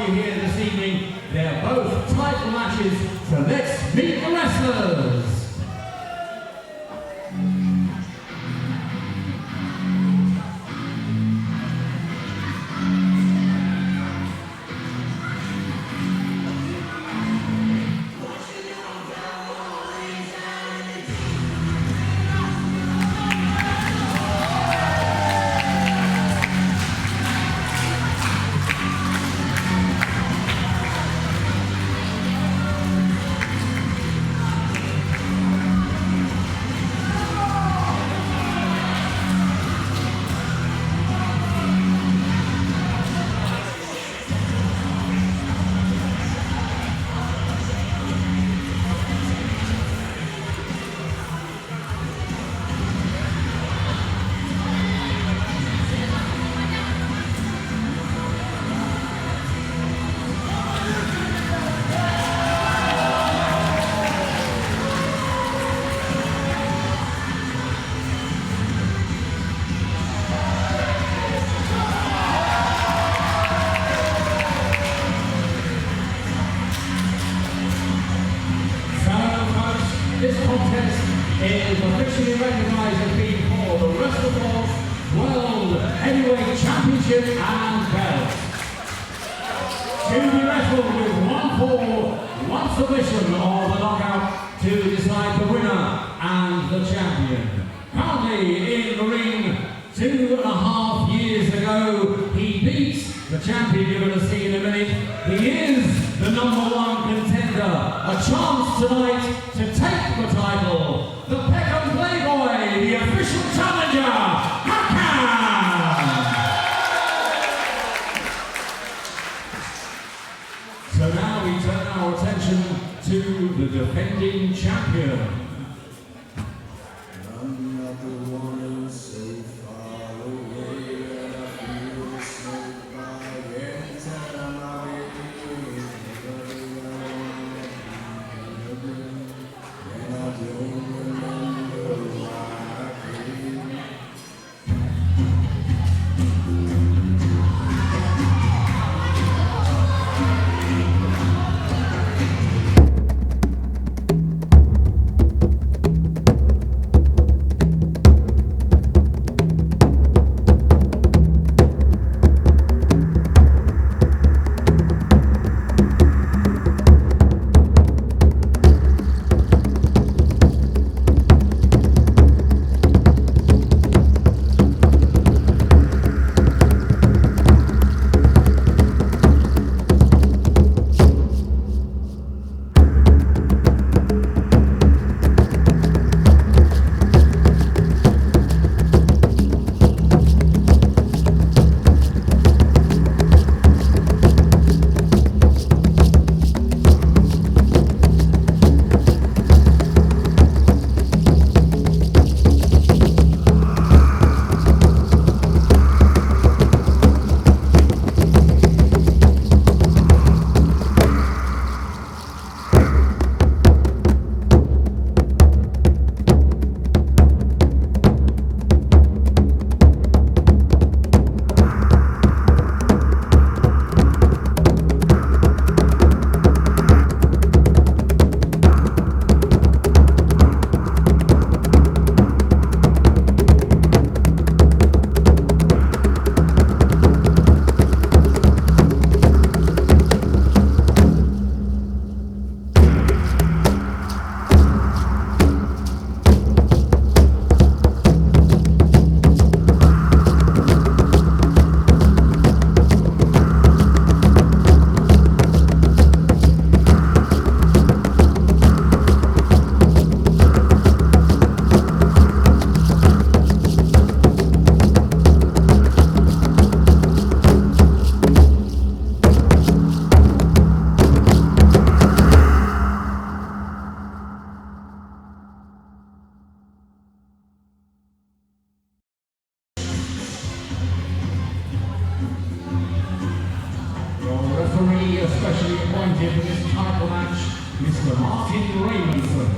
you here this evening. They're both title matches, so let's meet the wrestlers. This contest is officially recognized as being for the WrestleForce World Heavyweight Championship and belt. To be wrestled with 1 fall, 1 submission or the knockout to decide the winner and the champion. Currently in the ring, 2.5 years ago, he beat the champion you're going to see in a minute. He is the #1 contender. A chance tonight to take the title. The Peckham Playboy, the official challenger, Hakan! So now we turn our attention to the defending champion. Especially appointed for this title match, Mr. Martin Raymondson.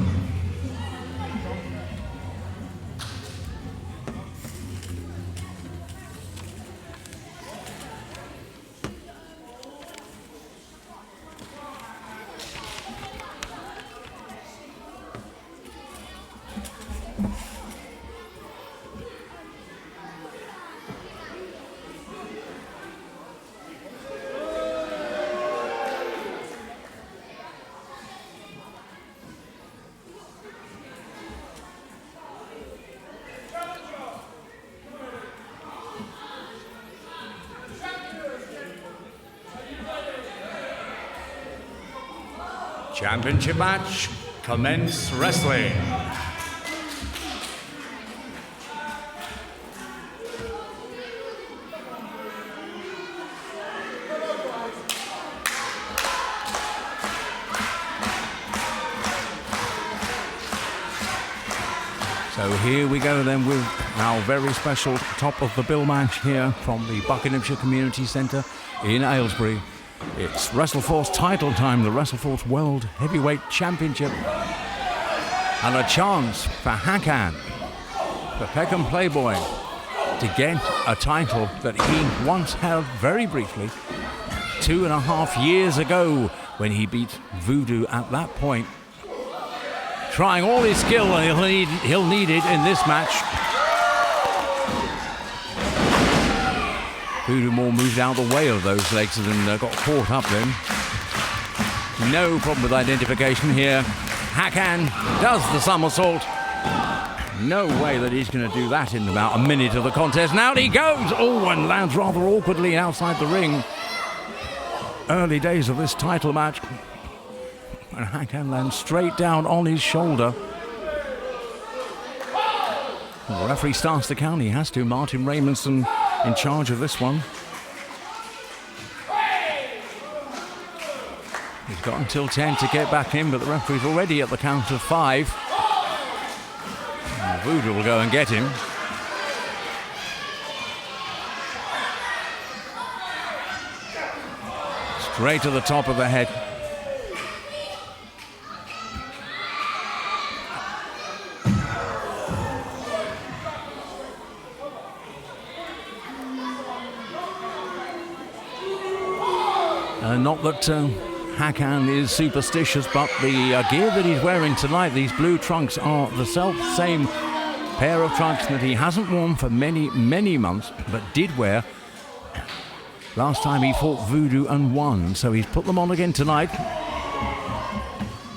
Championship match, commence wrestling. So here we go then with our very special top of the bill match here from the Buckinghamshire Community Centre in Aylesbury. It's WrestleForce title time, the WrestleForce World Heavyweight Championship. And a chance for Hakan, the Peckham Playboy, to get a title that he once held very briefly 2.5 years ago when he beat Voodoo at that point. Trying all his skill, and he'll need it in this match. Voodoo more moved out of the way of those legs and got caught up then. No problem with identification here. Hakan does the somersault. No way that he's going to do that in about a minute of the contest. Now he goes! Oh, and lands rather awkwardly outside the ring. Early days of this title match. And Hakan lands straight down on his shoulder. The referee starts the count. He has to. Martin Raymondson in charge of this one. He's got until 10 to get back in, but the referee's already at the count of 5. And Voodoo will go and get him. Straight to the top of the head. Not that Hakan is superstitious, but the gear that he's wearing tonight, these blue trunks, are the same pair of trunks that he hasn't worn for many, many months, but did wear last time he fought Voodoo and won. So he's put them on again tonight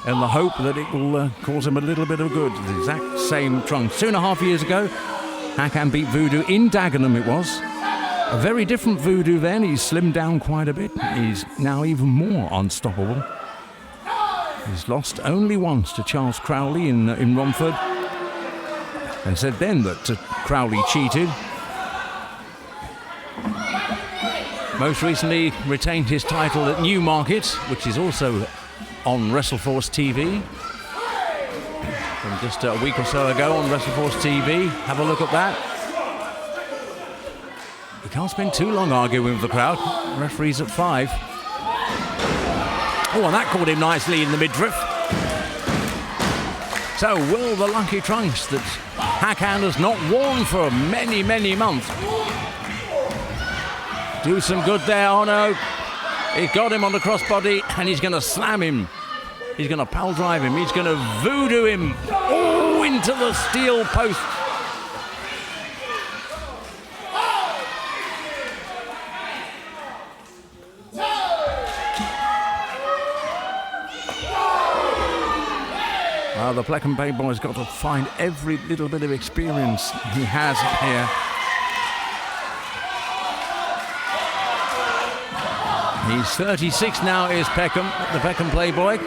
in the hope that it will cause him a little bit of good. The exact same trunks. 2.5 years ago, Hakan beat Voodoo in Dagenham it was. A very different Voodoo then. He's slimmed down quite a bit. He's now even more unstoppable. He's lost only once to Charles Crowley in Romford. And said then that Crowley cheated. Most recently retained his title at Newmarket, which is also on WrestleForce TV. From just a week or so ago on WrestleForce TV. Have a look at that. You can't spend too long arguing with the crowd. Referee's at 5. Oh, and that caught him nicely in the midriff. So will the lucky trunks that Hakan has not worn for many, many months do some good there? Oh no, he's got him on the crossbody and he's going to slam him. He's going to pile drive him. He's going to voodoo him. Oh, into the steel post. The Peckham Playboy's got to find every little bit of experience he has here. He's 36 now, is Peckham, the Peckham Playboy.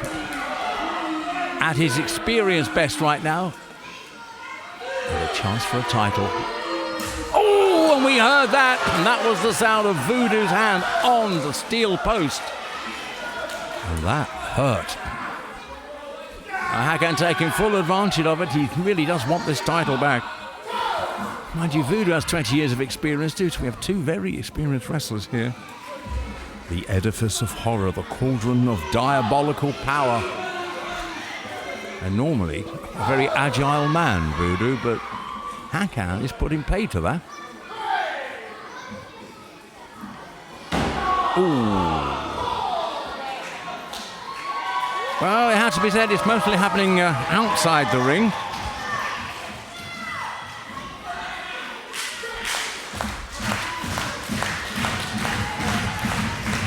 At his experience best right now. With a chance for a title. Oh, and we heard that, and that was the sound of Voodoo's hand on the steel post. And that hurt. Hakan taking full advantage of it. He really does want this title back. Mind you, Voodoo has 20 years of experience too, so we have two very experienced wrestlers here. The edifice of horror, the cauldron of diabolical power. And normally, a very agile man, Voodoo, but Hakan is putting pay to that. Ooh. Well, it had to be said, it's mostly happening outside the ring.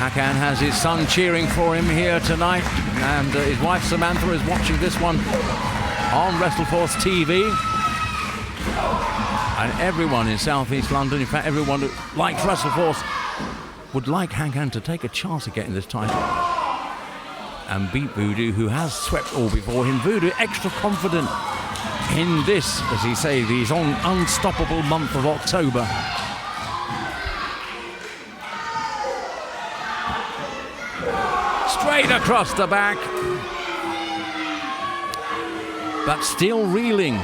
Hakan has his son cheering for him here tonight, and his wife Samantha is watching this one on WrestleForce TV. And everyone in South East London, in fact everyone who likes WrestleForce, would like Hakan to take a chance at getting this title. and beat Voodoo, who has swept all before him. Voodoo extra confident in this, as he says, he's on unstoppable month of October. Straight across the back, but still reeling.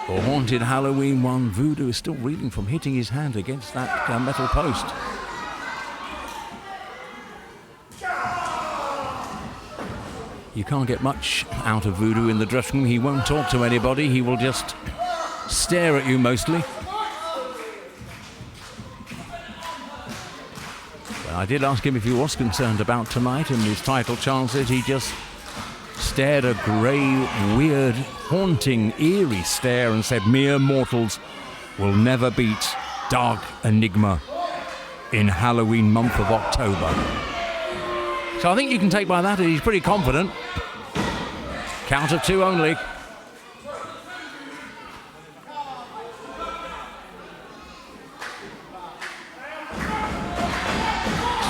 For Haunted Halloween 1, Voodoo is still reeling from hitting his hand against that metal post. You can't get much out of Voodoo in the dressing room. He won't talk to anybody. He will just stare at you mostly. Well, I did ask him if he was concerned about tonight and his title chances. He just stared a grey, weird, haunting, eerie stare and said, mere mortals will never beat Dark Enigma in Halloween month of October. So I think you can take by that he's pretty confident. Count of 2 only.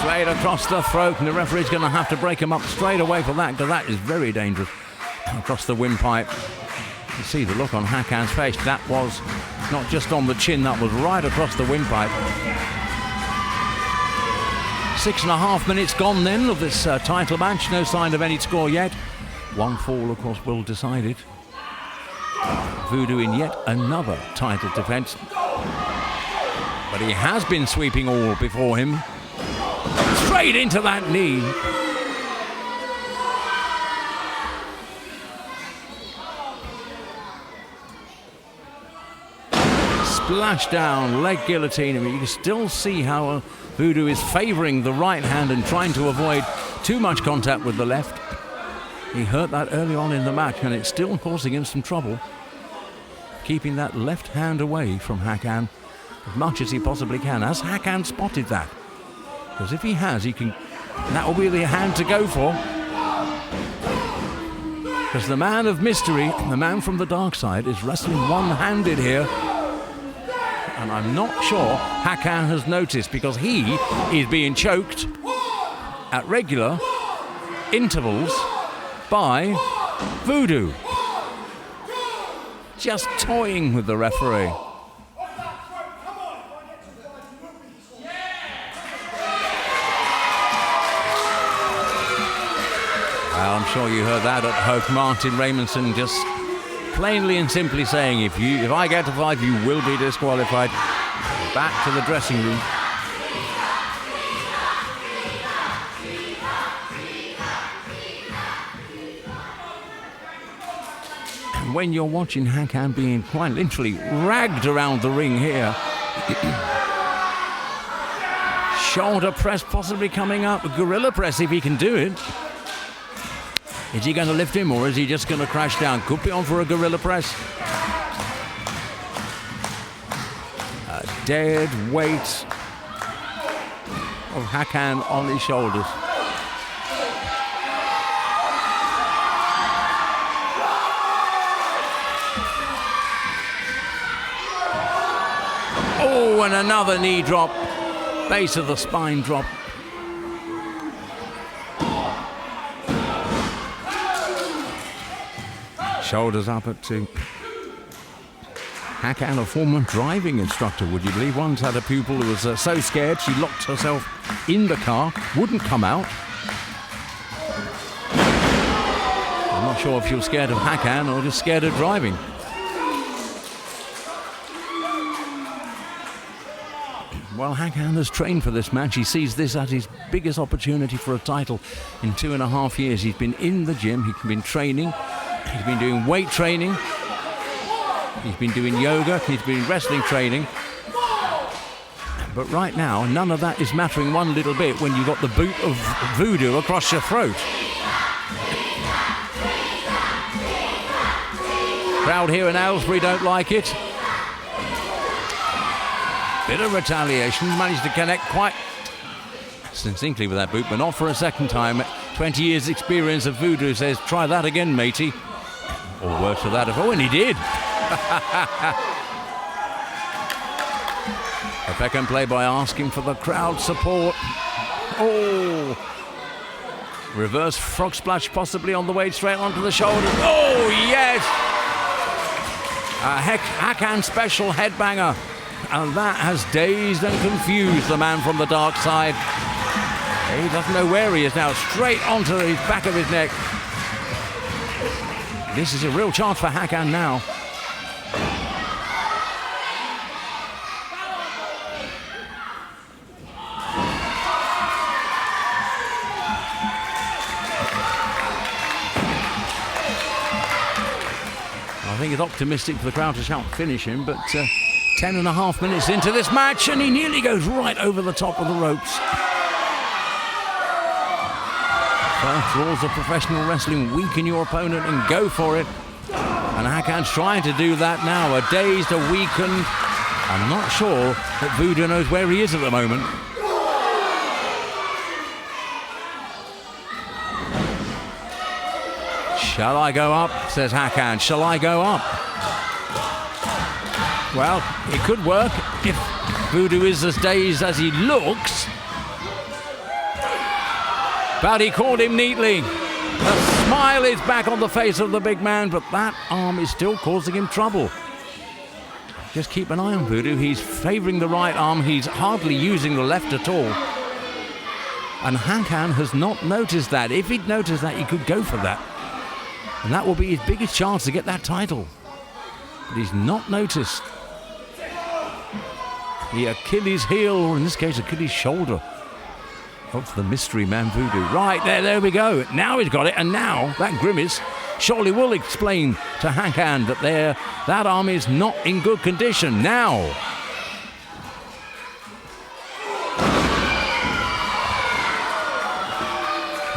Straight across the throat, and the referee's going to have to break him up straight away for that, because that is very dangerous. Across the windpipe. You see the look on Hakan's face. That was not just on the chin, that was right across the windpipe. 6.5 minutes gone then of this title match. No sign of any score yet. One fall, of course, will decide it. Voodoo in yet another title defence. But he has been sweeping all before him. Straight into that knee. Splash down, leg guillotine. I mean, you can still see how Voodoo is favouring the right hand and trying to avoid too much contact with the left. He hurt that early on in the match, and it's still causing him some trouble, keeping that left hand away from Hakan as much as he possibly can. Has Hakan spotted that? Because if he has, he can. That will be the hand to go for. Because the man of mystery, the man from the dark side, is wrestling one-handed here. And I'm not sure Hakan has noticed, because he is being choked at regular intervals by Voodoo. Just toying with the referee. Well, I'm sure you heard that at home. Martin Raymondson just plainly and simply saying, if I get to 5, you will be disqualified. Back to the dressing room. And when you're watching Hakan being quite literally ragged around the ring here, shoulder press possibly coming up, a gorilla press if he can do it. Is he going to lift him, or is he just going to crash down? Could be on for a gorilla press. A dead weight of Hakan on his shoulders. Oh, and another knee drop. Base of the spine drop. Shoulders up at 2. Hakan, a former driving instructor, would you believe, once had a pupil who was so scared she locked herself in the car, wouldn't come out. I'm not sure if she was scared of Hakan or just scared of driving. Well, Hakan has trained for this match. He sees this as his biggest opportunity for a title in 2.5 years. He's been in the gym, he's been training. He's been doing weight training, he's been doing yoga, he's been wrestling training. But right now, none of that is mattering one little bit when you've got the boot of Voodoo across your throat. Crowd here in Aylesbury don't like it. Bit of retaliation, managed to connect quite succinctly with that boot, but not for a second time. 20 years experience of Voodoo says, try that again, matey. Or worse for that. Oh, and he did. The Peckham Playboy asking for the crowd support. Oh! Reverse frog splash possibly on the way straight onto the shoulders. Oh, yes! A Hakan special headbanger. And that has dazed and confused the man from the dark side. He doesn't know where he is now. Straight onto the back of his neck. This is a real chance for Hakan now. I think it's optimistic for the crowd to shout finish him, but 10.5 minutes into this match and he nearly goes right over the top of the ropes. First rules of professional wrestling: weaken your opponent and go for it. And Hakan's trying to do that now. A dazed, a weakened. I'm not sure that Voodoo knows where he is at the moment. Shall I go up? Says Hakan. Shall I go up? Well, it could work if Voodoo is as dazed as he looks. But he caught him neatly. The smile is back on the face of the big man, but that arm is still causing him trouble. Just keep an eye on Voodoo. He's favouring the right arm. He's hardly using the left at all. And Hakan has not noticed that. If he'd noticed that, he could go for that. And that will be his biggest chance to get that title. But he's not noticed. The Achilles heel, or in this case Achilles shoulder, of the mystery man Voodoo. Right, there we go. Now he's got it, and now that grimace surely will explain to Hakan that that arm is not in good condition. Now.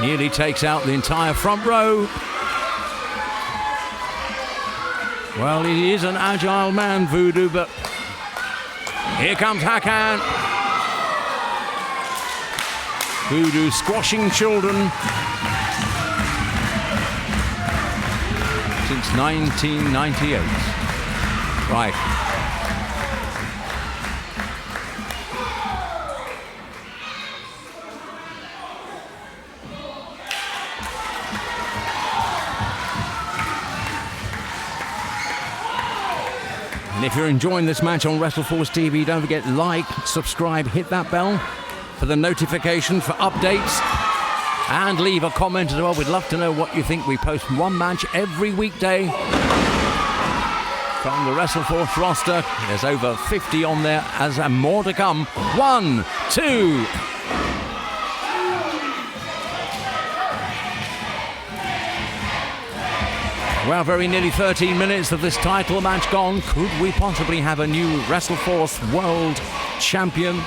Nearly takes out the entire front row. Well, he is an agile man, Voodoo, but here comes Hakan. Voodoo squashing children since 1998. Right. And if you're enjoying this match on WrestleForce TV, don't forget, like, subscribe, hit that bell for the notification for updates, and leave a comment as well. We'd love to know what you think. We post one match every weekday from the WrestleForce roster. There's over 50 on there, as and more to come. 1, 2. Well, very nearly 13 minutes of this title match gone. Could we possibly have a new WrestleForce World Champion?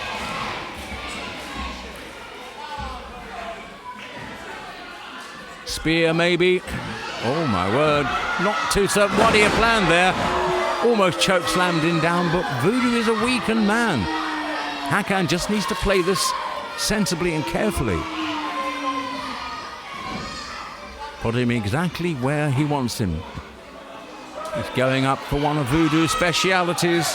Spear, maybe. Oh, my word. Not too certain. What do you plan there? Almost choke slammed him down, but Voodoo is a weakened man. Hakan just needs to play this sensibly and carefully. Put him exactly where he wants him. He's going up for one of Voodoo's specialities.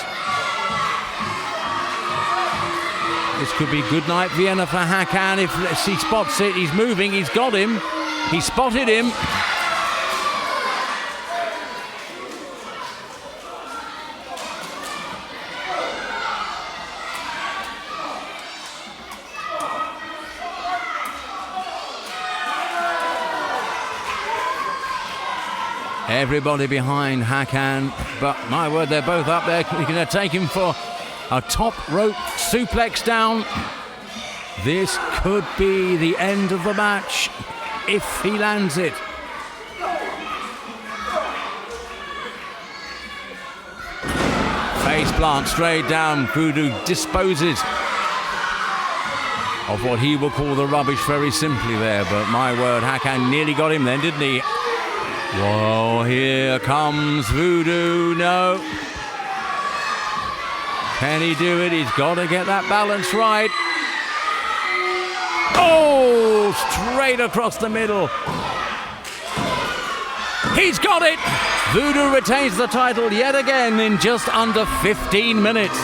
This could be good night Vienna for Hakan if he spots it. He's moving, he's got him. He spotted him. Everybody behind Hakan, but my word, they're both up there. You're going to take him for a top rope suplex down. This could be the end of the match if he lands it. Face plant straight down. Voodoo disposes of what he will call the rubbish very simply there, but my word, Hakan nearly got him then, didn't he? Whoa, here comes Voodoo. No. Can he do it? He's got to get that balance right. Oh, straight across the middle. He's got it. Voodoo retains the title yet again in just under 15 minutes.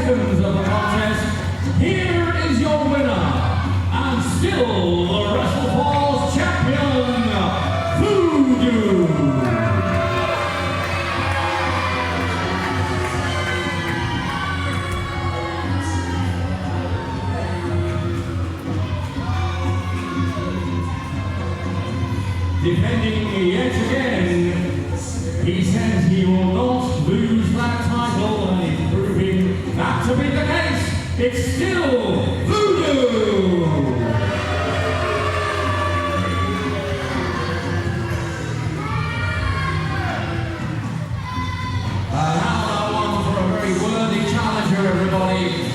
seconds of the contest, here is your winner, and still the WrestleForce champion, Voodoo. Defending yet again, he says he will not lose that title, and he's proving that to be the case. It's still Voodoo! And now that one for a very worthy challenger, everybody.